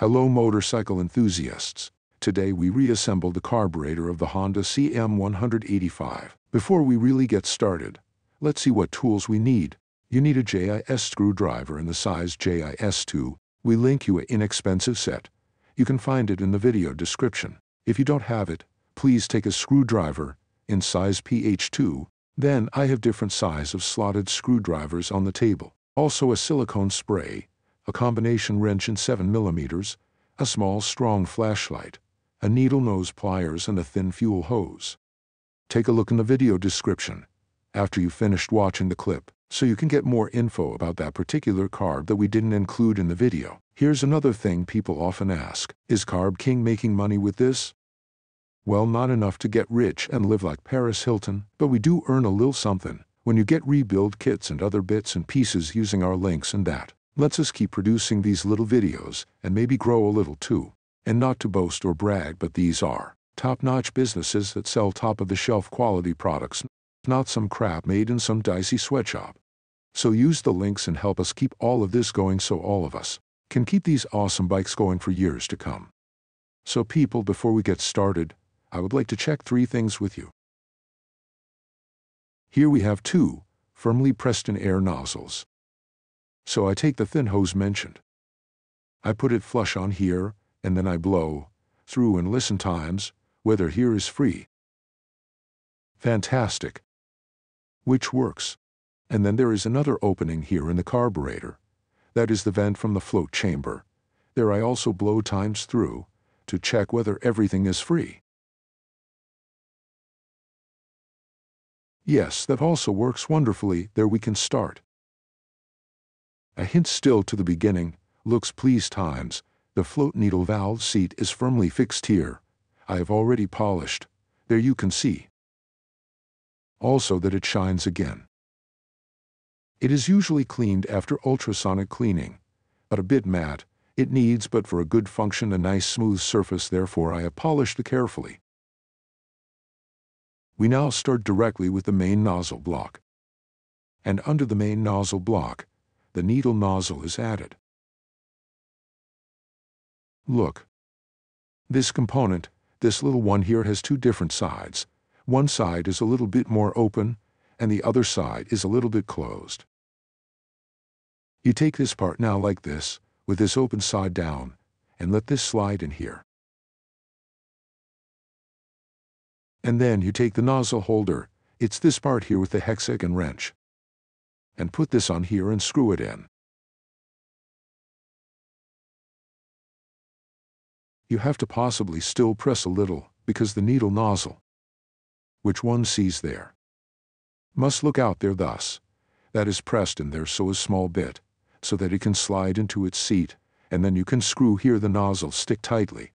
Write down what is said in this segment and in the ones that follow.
Hello motorcycle enthusiasts. Today we reassembled the carburetor of the Honda CM185. Before we really get started, let's see what tools we need. You need a JIS screwdriver in the size JIS2. We link you an inexpensive set. You can find it in the video description. If you don't have it, please take a screwdriver in size PH2. Then I have different size of slotted screwdrivers on the table. Also a silicone spray, a combination wrench in 7mm, a small strong flashlight, a needle nose pliers and a thin fuel hose. Take a look in the video description after you've finished watching the clip so you can get more info about that particular carb that we didn't include in the video. Here's another thing people often ask: is Carb King making money with this? Well, not enough to get rich and live like Paris Hilton, but we do earn a little something when you get rebuild kits and other bits and pieces using our links, and that lets us keep producing these little videos and maybe grow a little too. And not to boast or brag, but these are top-notch businesses that sell top-of-the-shelf quality products, not some crap made in some dicey sweatshop. So use the links and help us keep all of this going so all of us can keep these awesome bikes going for years to come. So people, before we get started, I would like to check 3 things with you. Here we have 2 firmly pressed in air nozzles. So I take the thin hose mentioned. I put it flush on here, and then I blow through and listen times whether here is free. Fantastic. Which works. And then there is another opening here in the carburetor. That is the vent from the float chamber. There I also blow times through to check whether everything is free. Yes, that also works wonderfully. There we can start. A hint still to the beginning. Looks please times. The float needle valve seat is firmly fixed here. I have already polished. There you can see. Also that it shines again. It is usually cleaned after ultrasonic cleaning, but a bit matte. It needs, but for a good function, a nice smooth surface, therefore I have polished it carefully. We now start directly with the main nozzle block. And under the main nozzle block, the needle nozzle is added. Look. This component, this little one here, has 2 different sides. One side is a little bit more open, and the other side is a little bit closed. You take this part now like this, with this open side down, and let this slide in here. And then you take the nozzle holder, it's this part here with the hexagon wrench, and put this on here and screw it in. You have to possibly still press a little, because the needle nozzle, which one sees there, must look out there thus. That is pressed in there so a small bit, so that it can slide into its seat, and then you can screw here the nozzle stick tightly.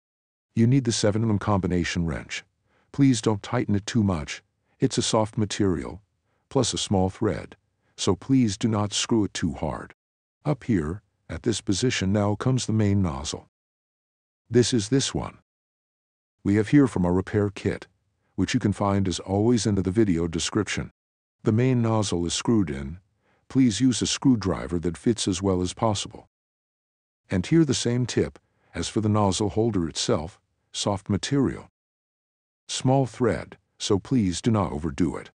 You need the 7mm combination wrench. Please don't tighten it too much. It's a soft material, plus a small thread, so please do not screw it too hard. Up here, at this position now comes the main nozzle. This is this one. We have here from our repair kit, which you can find as always in the video description. The main nozzle is screwed in. Please use a screwdriver that fits as well as possible. And here the same tip as for the nozzle holder itself, soft material. Small thread, so please do not overdo it.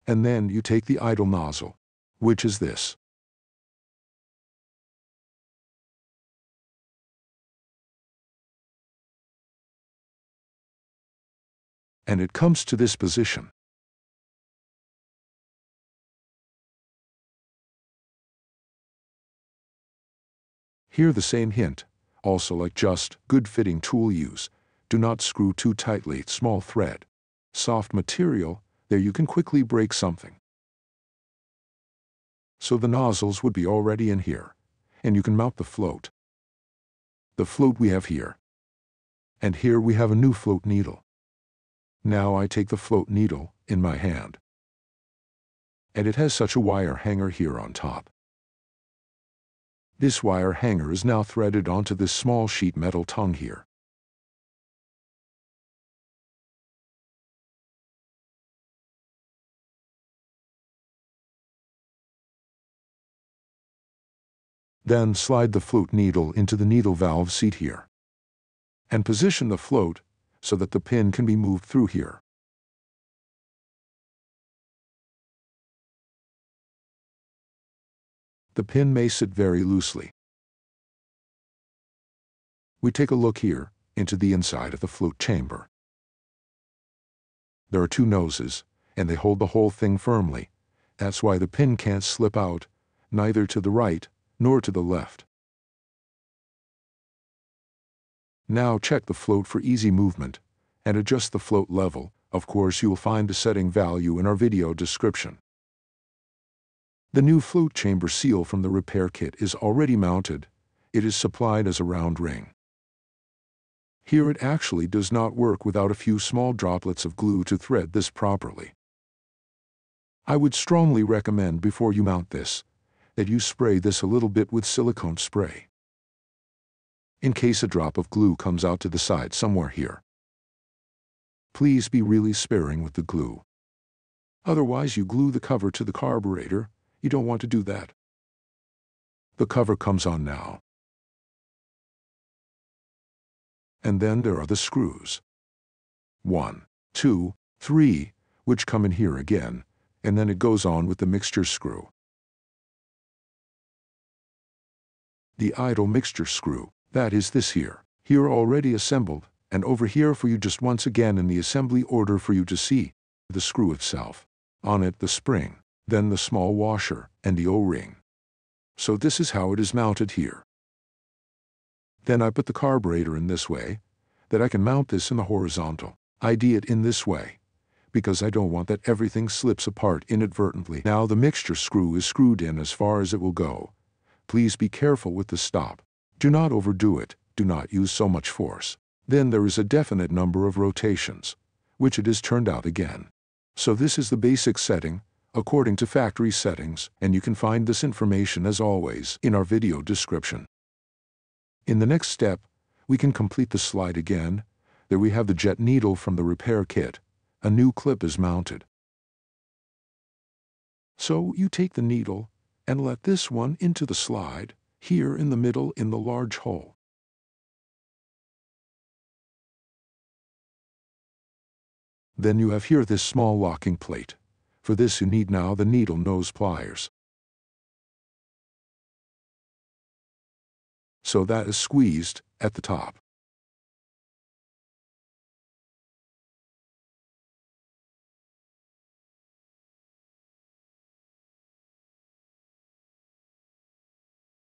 And then you take the idle nozzle, which is this. And it comes to this position. Here the same hint, also like just good fitting tool use. Do not screw too tightly, small thread. Soft material, there you can quickly break something. So the nozzles would be already in here, and you can mount the float. The float we have here. And here we have a new float needle. Now I take the float needle in my hand. And it has such a wire hanger here on top. This wire hanger is now threaded onto this small sheet metal tongue here. Then slide the float needle into the needle valve seat here. and position the float so that the pin can be moved through here. The pin may sit very loosely. We take a look here into the inside of the float chamber. There are two noses, and they hold the whole thing firmly. That's why the pin can't slip out, neither to the right nor to the left. Now check the float for easy movement and adjust the float level. Of course, you will find the setting value in our video description. The new float chamber seal from the repair kit is already mounted. It is supplied as a round ring. Here it actually does not work without a few small droplets of glue to thread this properly. I would strongly recommend before you mount this that you spray this a little bit with silicone spray, in case a drop of glue comes out to the side somewhere here. Please be really sparing with the glue. Otherwise you glue the cover to the carburetor. You don't want to do that. The cover comes on now. And then there are the screws. 1, 2, 3, which come in here again, and then it goes on with the mixture screw. The idle mixture screw, that is this here already assembled, and over here for you just once again in the assembly order for you to see the screw itself. On it the spring, then the small washer, and the O-ring. So this is how it is mounted here. Then I put the carburetor in this way, that I can mount this in the horizontal. I do it in this way, because I don't want that everything slips apart inadvertently. Now the mixture screw is screwed in as far as it will go. Please be careful with the stop. Do not overdo it, do not use so much force. Then there is a definite number of rotations, which it is turned out again. So this is the basic setting, according to factory settings, and you can find this information as always in our video description. In the next step, we can complete the slide again. There we have the jet needle from the repair kit. A new clip is mounted. So you take the needle and let this one into the slide, here in the middle in the large hole. Then you have here this small locking plate. For this you need now the needle nose pliers. So that is squeezed at the top.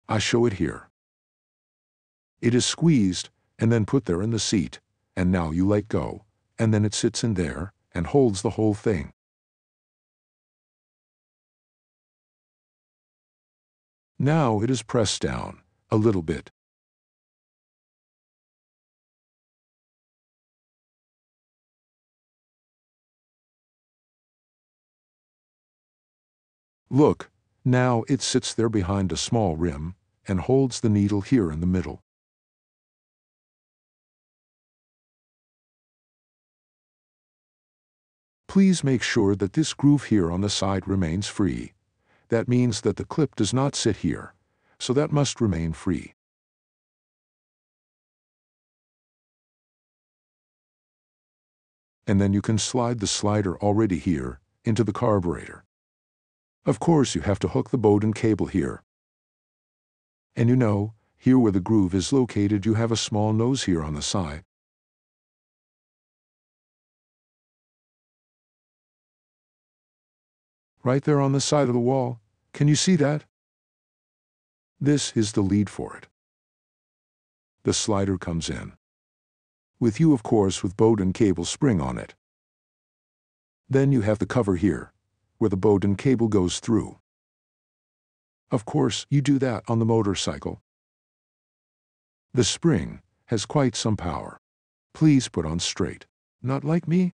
I show it here. It is squeezed and then put there in the seat, and now you let go, and then it sits in there and holds the whole thing. Now it is pressed down a little bit. Look, now it sits there behind a small rim and holds the needle here in the middle. Please make sure that this groove here on the side remains free. That means that the clip does not sit here, so that must remain free. And then you can slide the slider already here into the carburetor. Of course, you have to hook the Bowden cable here. And you know, here where the groove is located, you have a small nose here on the side. Right there on the side of the wall. Can you see that? This is the lead for it. The slider comes in. With you, of course, with Bowden cable spring on it. Then you have the cover here, where the Bowden cable goes through. Of course, you do that on the motorcycle. The spring has quite some power. Please put on straight, not like me.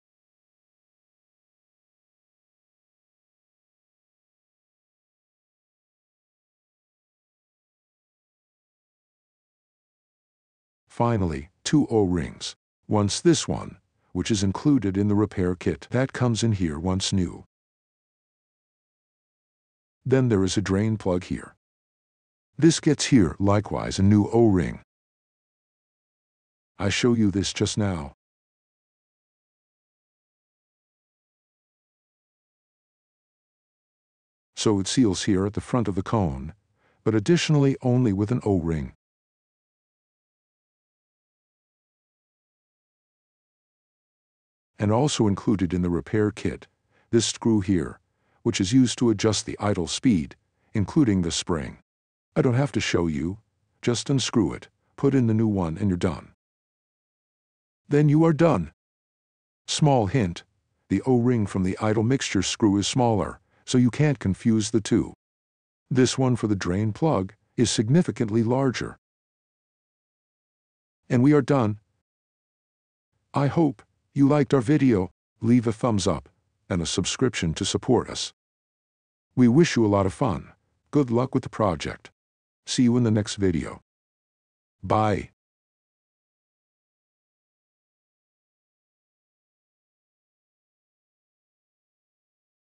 Finally, 2 O-rings. Once this one, which is included in the repair kit, that comes in here once new. Then there is a drain plug here. This gets here likewise a new O-ring. I show you this just now. So it seals here at the front of the cone, but additionally only with an O-ring. And also included in the repair kit, this screw here, which is used to adjust the idle speed, including the spring. I don't have to show you, just unscrew it, put in the new one and you're done. Then you are done. Small hint, the O-ring from the idle mixture screw is smaller, so you can't confuse the two. This one for the drain plug is significantly larger. And we are done. I hope you liked our video. Leave a thumbs up and a subscription to support us. We wish you a lot of fun. Good luck with the project. See you in the next video. Bye.